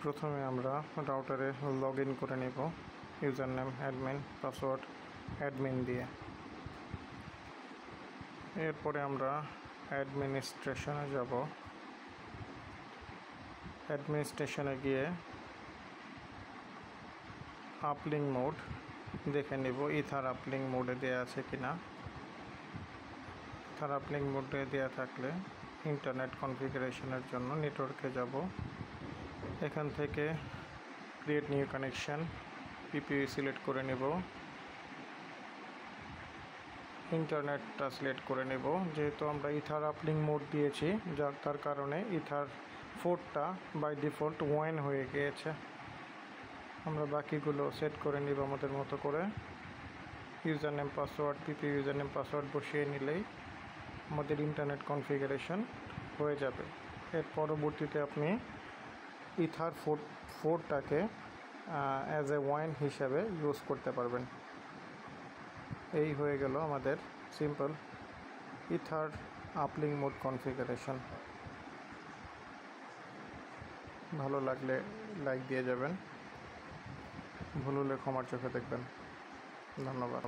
প্রথমে আমরা রাউটারে log in করে নেব user name admin, password admin দিয়ে। এরপরে আমরা অ্যাডমিনিস্ট্রেশনে যাব। অ্যাডমিনিস্ট্রেশনে গিয়ে আপলিঙ্ক মোড দেখে নেব ইথার আপলিঙ্ক মোডে দেওয়া আছে কিনা। ইথার আপলিঙ্ক মোডে দেওয়া থাকলে ইন্টারনেট কনফিগারেশনের জন্য নেটওয়ার্কে যাব। এখান থেকে create new connection PPE select করে নেব, ইন্টারনেটটা সিলেক্ট করে নেব। যেহেতু আমরা ইথার আপলিঙ্ক মোড দিয়েছি তার কারণে ইথার পোর্টটা বাই ডিফল্ট ওয়ান হয়ে গিয়েছে। আমরা বাকিগুলো সেট করে নিব আমাদের মতো করে। ইউজার নেম পাসওয়ার্ড পিপি ইউজার নেম পাসওয়ার্ড বসিয়ে নিলেই আমাদের ইন্টারনেট কনফিগারেশন হয়ে যাবে। এর পরবর্তীতে আপনি ইথার পোর্টটাকে অ্যাজ এ ওয়ান হিসাবে ইউজ করতে পারবেন। এই হয়ে গেল আমাদের simple ether uplink mode configuration. ভালো লাগলে লাইক দিয়ে যাবেন, ভুল হলে ক্ষমার চোখে দেখবেন। ধন্যবাদ।